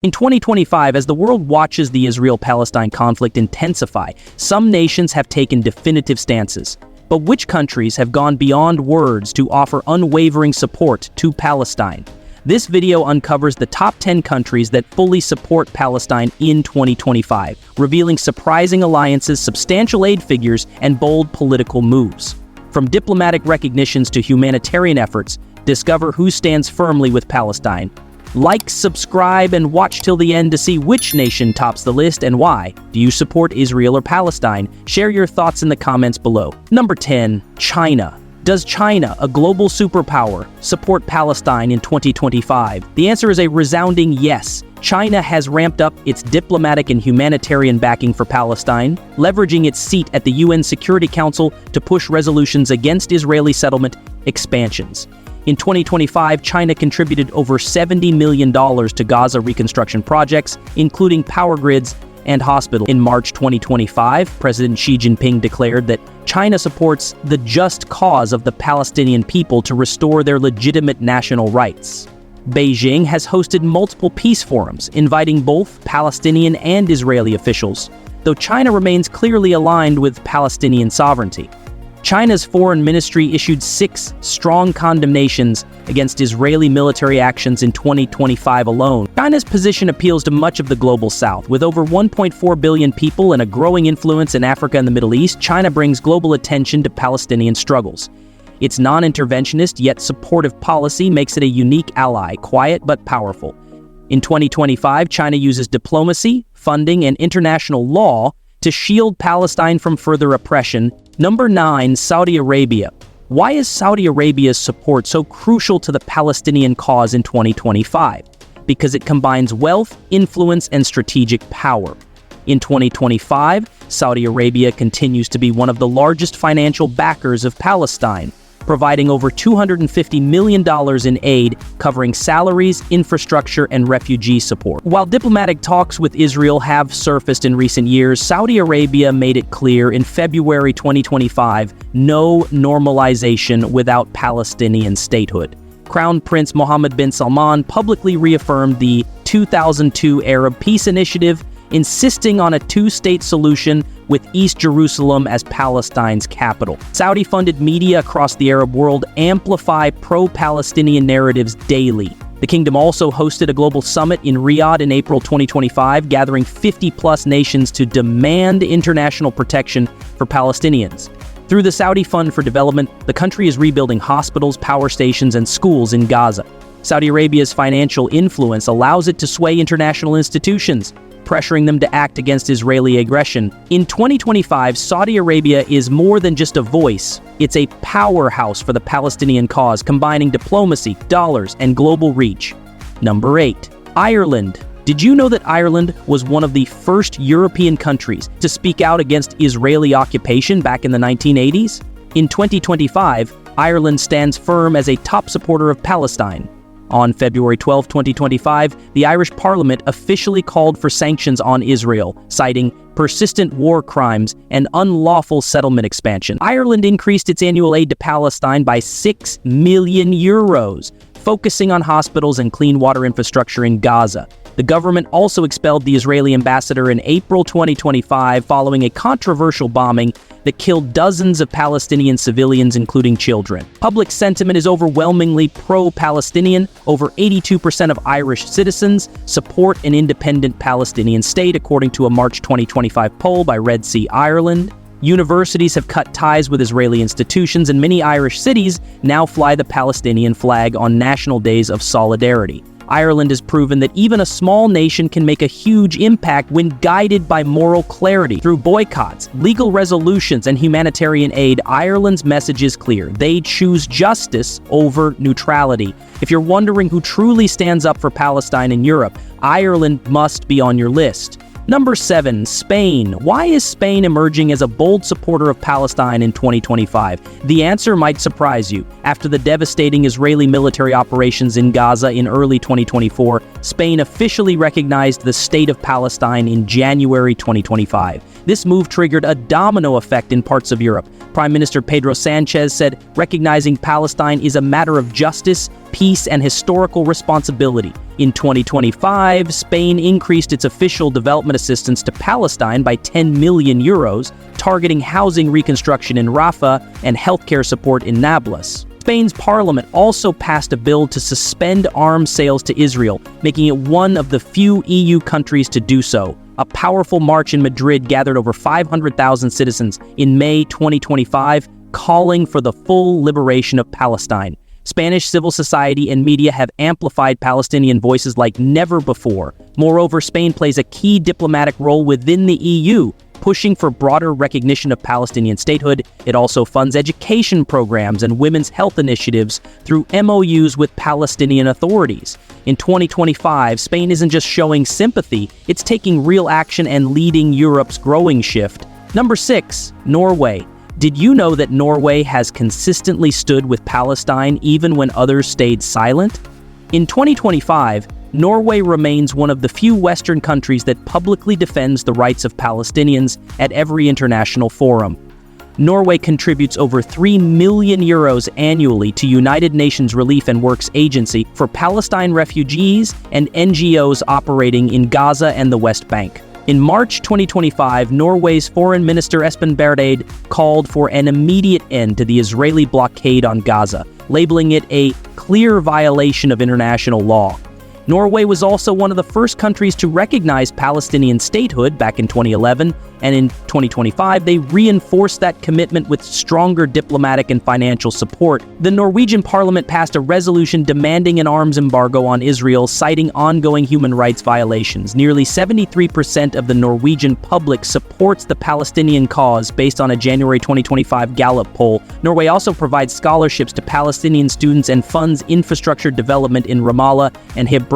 In 2025, as the world watches the Israel-Palestine conflict intensify, some nations have taken definitive stances. But which countries have gone beyond words to offer unwavering support to Palestine? This video uncovers the top 10 countries that fully support Palestine in 2025, revealing surprising alliances, substantial aid figures, and bold political moves. From diplomatic recognitions to humanitarian efforts, discover who stands firmly with Palestine. Like, subscribe, and watch till the end to see which nation tops the list and why. Do you support Israel or Palestine? Share your thoughts in the comments below. Number 10. China. Does China, a global superpower, support Palestine in 2025? The answer is a resounding yes. China has ramped up its diplomatic and humanitarian backing for Palestine, leveraging its seat at the UN Security Council to push resolutions against Israeli settlement expansions. In 2025, China contributed over $70 million to Gaza reconstruction projects, including power grids and hospitals. In March 2025, President Xi Jinping declared that China supports the just cause of the Palestinian people to restore their legitimate national rights. Beijing has hosted multiple peace forums, inviting both Palestinian and Israeli officials, though China remains clearly aligned with Palestinian sovereignty. China's foreign ministry issued 6 strong condemnations against Israeli military actions in 2025 alone. China's position appeals to much of the global south. With over 1.4 billion people and a growing influence in Africa and the Middle East, China brings global attention to Palestinian struggles. Its non-interventionist yet supportive policy makes it a unique ally, quiet but powerful. In 2025, China uses diplomacy, funding, and international law to shield Palestine from further oppression. Number 9. Saudi Arabia. Why is Saudi Arabia's support so crucial to the Palestinian cause in 2025? Because it combines wealth, influence, and strategic power. In 2025, Saudi Arabia continues to be one of the largest financial backers of Palestine, providing over $250 million in aid, covering salaries, infrastructure, and refugee support. While diplomatic talks with Israel have surfaced in recent years, Saudi Arabia made it clear in February 2025, no normalization without Palestinian statehood. Crown Prince Mohammed bin Salman publicly reaffirmed the 2002 Arab Peace Initiative, insisting on a two-state solution with East Jerusalem as Palestine's capital. Saudi-funded media across the Arab world amplify pro-Palestinian narratives daily. The kingdom also hosted a global summit in Riyadh in April 2025, gathering 50-plus nations to demand international protection for Palestinians. Through the Saudi Fund for Development, the country is rebuilding hospitals, power stations, and schools in Gaza. Saudi Arabia's financial influence allows it to sway international institutions, pressuring them to act against Israeli aggression. In 2025, Saudi Arabia is more than just a voice. It's a powerhouse for the Palestinian cause, combining diplomacy, dollars, and global reach. Number 8. Ireland. Did you know that Ireland was one of the first European countries to speak out against Israeli occupation back in the 1980s? In 2025, Ireland stands firm as a top supporter of Palestine. On February 12, 2025, the Irish Parliament officially called for sanctions on Israel, citing persistent war crimes and unlawful settlement expansion. Ireland increased its annual aid to Palestine by €6 million, focusing on hospitals and clean water infrastructure in Gaza. The government also expelled the Israeli ambassador in April 2025 following a controversial bombing that killed dozens of Palestinian civilians, including children. Public sentiment is overwhelmingly pro-Palestinian. Over 82% of Irish citizens support an independent Palestinian state, according to a March 2025 poll by Red Sea Ireland. Universities have cut ties with Israeli institutions, and many Irish cities now fly the Palestinian flag on national days of solidarity. Ireland has proven that even a small nation can make a huge impact when guided by moral clarity. Through boycotts, legal resolutions, and humanitarian aid, Ireland's message is clear. They choose justice over neutrality. If you're wondering who truly stands up for Palestine in Europe, Ireland must be on your list. Number 7. Spain. Why is Spain emerging as a bold supporter of Palestine in 2025? The answer might surprise you. After the devastating Israeli military operations in Gaza in early 2024, Spain officially recognized the State of Palestine in January 2025. This move triggered a domino effect in parts of Europe. Prime Minister Pedro Sanchez said recognizing Palestine is a matter of justice, peace, and historical responsibility. In 2025, Spain increased its official development assistance to Palestine by 10 million euros, targeting housing reconstruction in Rafah and healthcare support in Nablus. Spain's parliament also passed a bill to suspend arms sales to Israel, making it one of the few EU countries to do so. A powerful march in Madrid gathered over 500,000 citizens in May 2025, calling for the full liberation of Palestine. Spanish civil society and media have amplified Palestinian voices like never before. Moreover, Spain plays a key diplomatic role within the EU, pushing for broader recognition of Palestinian statehood. It also funds education programs and women's health initiatives through MOUs with Palestinian authorities. In 2025, Spain isn't just showing sympathy, it's taking real action and leading Europe's growing shift. Number 6, Norway. Did you know that Norway has consistently stood with Palestine even when others stayed silent? In 2025, Norway remains one of the few Western countries that publicly defends the rights of Palestinians at every international forum. Norway contributes over 3 million euros annually to United Nations Relief and Works Agency for Palestine refugees and NGOs operating in Gaza and the West Bank. In March 2025, Norway's Foreign Minister Espen Barth Eide called for an immediate end to the Israeli blockade on Gaza, labeling it a clear violation of international law. Norway was also one of the first countries to recognize Palestinian statehood back in 2011, and in 2025 they reinforced that commitment with stronger diplomatic and financial support. The Norwegian parliament passed a resolution demanding an arms embargo on Israel, citing ongoing human rights violations. Nearly 73% of the Norwegian public supports the Palestinian cause based on a January 2025 Gallup poll. Norway also provides scholarships to Palestinian students and funds infrastructure development in Ramallah and Hebron.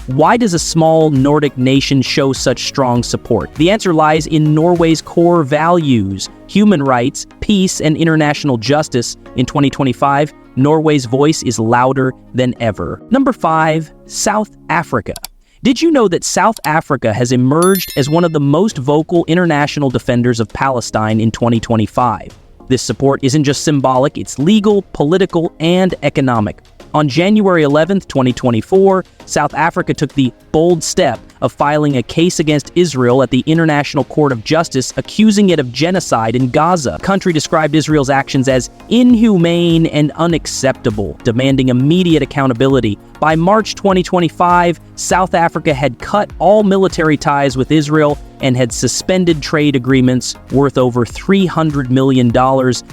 Why does a small Nordic nation show such strong support? The answer lies in Norway's core values: human rights, peace, and international justice. In 2025, Norway's voice is louder than ever. Number 5, South Africa. Did you know that South Africa has emerged as one of the most vocal international defenders of Palestine in 2025? This support isn't just symbolic, it's legal, political, and economic. On January 11, 2024, South Africa took the bold step of filing a case against Israel at the International Court of Justice, accusing it of genocide in Gaza. The country described Israel's actions as inhumane and unacceptable, demanding immediate accountability. By March 2025, South Africa had cut all military ties with Israel and had suspended trade agreements worth over $300 million,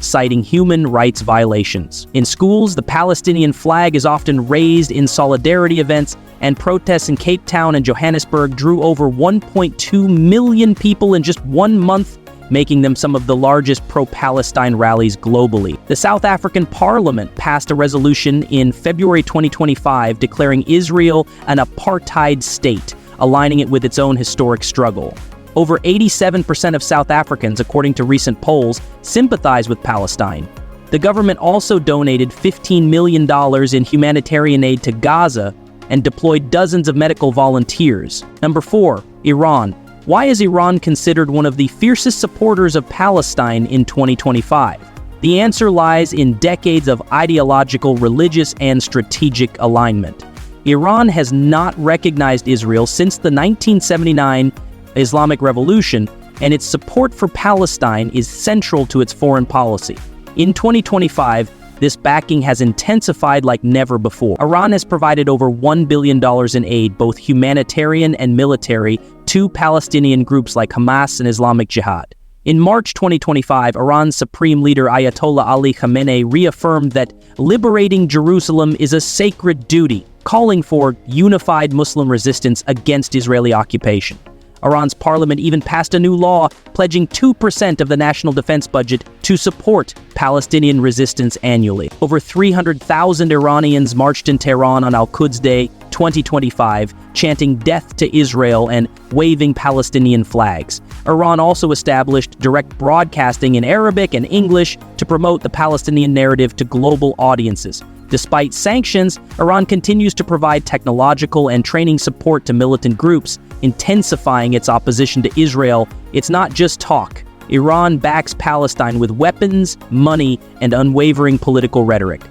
citing human rights violations. In schools, the Palestinian flag is often raised in solidarity events, and protests in Cape Town and Johannesburg drew over 1.2 million people in just 1 month, making them some of the largest pro-Palestine rallies globally. The South African Parliament passed a resolution in February 2025 declaring Israel an apartheid state, aligning it with its own historic struggle. Over 87% of South Africans, according to recent polls, sympathize with Palestine. The government also donated $15 million in humanitarian aid to Gaza and deployed dozens of medical volunteers. Number 4, Iran. Why is Iran considered one of the fiercest supporters of Palestine in 2025? The answer lies in decades of ideological, religious, and strategic alignment. Iran has not recognized Israel since the 1979 Islamic Revolution, and its support for Palestine is central to its foreign policy. In 2025, this backing has intensified like never before. Iran has provided over $1 billion in aid, both humanitarian and military, to Palestinian groups like Hamas and Islamic Jihad. In March 2025, Iran's Supreme Leader Ayatollah Ali Khamenei reaffirmed that liberating Jerusalem is a sacred duty, calling for unified Muslim resistance against Israeli occupation. Iran's parliament even passed a new law pledging 2% of the national defense budget to support Palestinian resistance annually. Over 300,000 Iranians marched in Tehran on Al-Quds Day 2025, chanting death to Israel and waving Palestinian flags. Iran also established direct broadcasting in Arabic and English to promote the Palestinian narrative to global audiences. Despite sanctions, Iran continues to provide technological and training support to militant groups, intensifying its opposition to Israel. It's not just talk. Iran backs Palestine with weapons, money, and unwavering political rhetoric.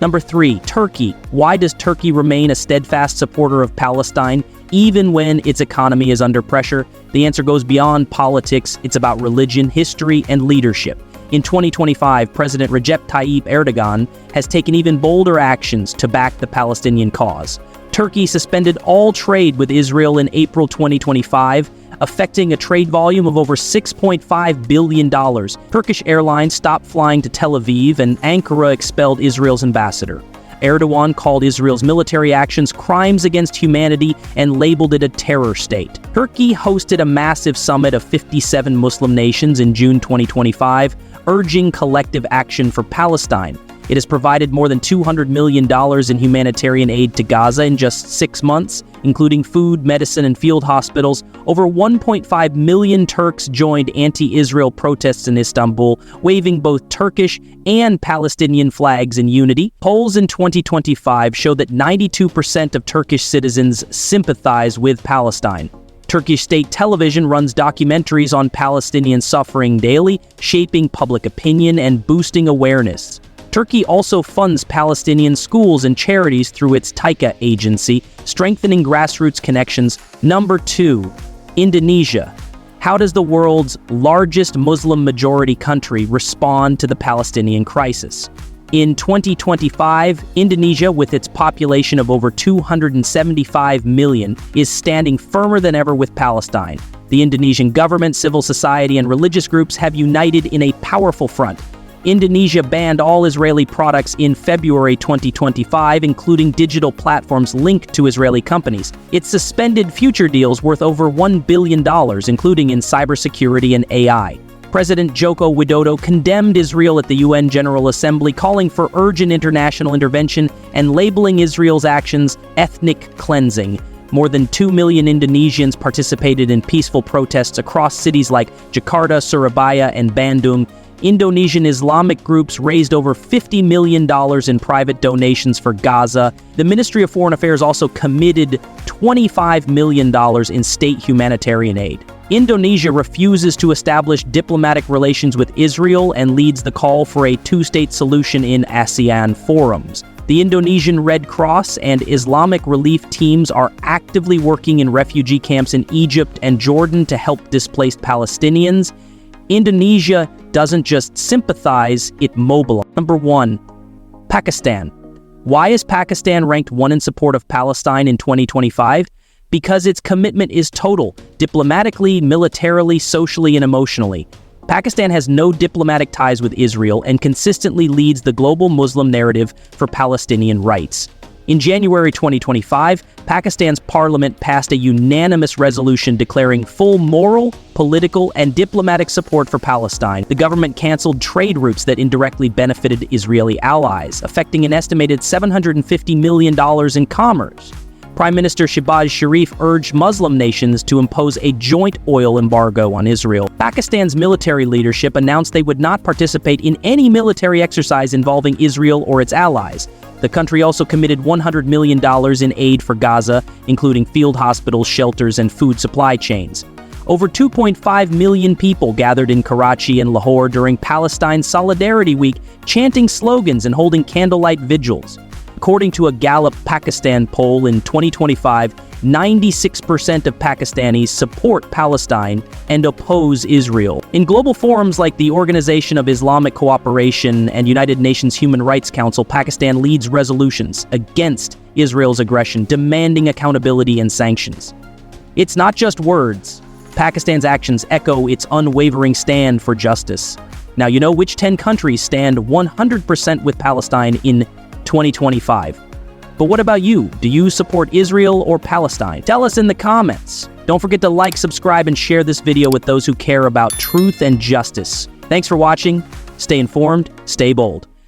Number 3, Turkey. Why does Turkey remain a steadfast supporter of Palestine, even when its economy is under pressure? The answer goes beyond politics. It's about religion, history, and leadership. In 2025, President Recep Tayyip Erdogan has taken even bolder actions to back the Palestinian cause. Turkey suspended all trade with Israel in April 2025, affecting a trade volume of over $6.5 billion. Turkish airlines stopped flying to Tel Aviv, and Ankara expelled Israel's ambassador. Erdogan called Israel's military actions crimes against humanity and labeled it a terror state. Turkey hosted a massive summit of 57 Muslim nations in June 2025, urging collective action for Palestine. It has provided more than $200 million in humanitarian aid to Gaza in just 6 months, including food, medicine, and field hospitals. Over 1.5 million Turks joined anti-Israel protests in Istanbul, waving both Turkish and Palestinian flags in unity. Polls in 2025 show that 92% of Turkish citizens sympathize with Palestine. Turkish state television runs documentaries on Palestinian suffering daily, shaping public opinion and boosting awareness. Turkey also funds Palestinian schools and charities through its Taika agency, strengthening grassroots connections. Number 2, Indonesia. How does the world's largest Muslim-majority country respond to the Palestinian crisis? In 2025, Indonesia, with its population of over 275 million, is standing firmer than ever with Palestine. The Indonesian government, civil society, and religious groups have united in a powerful front. Indonesia banned all Israeli products in February 2025, including digital platforms linked to Israeli companies. It suspended future deals worth over $1 billion, including in cybersecurity and AI. President Joko Widodo condemned Israel at the UN General Assembly, calling for urgent international intervention and labeling Israel's actions ethnic cleansing. More than 2 million Indonesians participated in peaceful protests across cities like Jakarta, Surabaya, and Bandung. Indonesian Islamic groups raised over $50 million in private donations for Gaza. The Ministry of Foreign Affairs also committed $25 million in state humanitarian aid. Indonesia refuses to establish diplomatic relations with Israel and leads the call for a two-state solution in ASEAN forums. The Indonesian Red Cross and Islamic relief teams are actively working in refugee camps in Egypt and Jordan to help displaced Palestinians. Indonesia doesn't just sympathize, it mobilizes. Number 1, Pakistan. Why is Pakistan ranked 1 in support of Palestine in 2025? Because its commitment is total, diplomatically, militarily, socially, and emotionally. Pakistan has no diplomatic ties with Israel and consistently leads the global Muslim narrative for Palestinian rights. In January 2025, Pakistan's parliament passed a unanimous resolution declaring full moral, political, and diplomatic support for Palestine. The government canceled trade routes that indirectly benefited Israeli allies, affecting an estimated $750 million in commerce. Prime Minister Shehbaz Sharif urged Muslim nations to impose a joint oil embargo on Israel. Pakistan's military leadership announced they would not participate in any military exercise involving Israel or its allies. The country also committed $100 million in aid for Gaza, including field hospitals, shelters, and food supply chains. Over 2.5 million people gathered in Karachi and Lahore during Palestine Solidarity Week, chanting slogans and holding candlelight vigils. According to a Gallup Pakistan poll in 2025, 96% of Pakistanis support Palestine and oppose Israel. In global forums like the Organization of Islamic Cooperation and United Nations Human Rights Council, Pakistan leads resolutions against Israel's aggression, demanding accountability and sanctions. It's not just words. Pakistan's actions echo its unwavering stand for justice. Now, you know which 10 countries stand 100% with Palestine in 2025. But what about you? Do you support Israel or Palestine? Tell us in the comments. Don't forget to like, subscribe, and share this video with those who care about truth and justice. Thanks for watching. Stay informed, stay bold.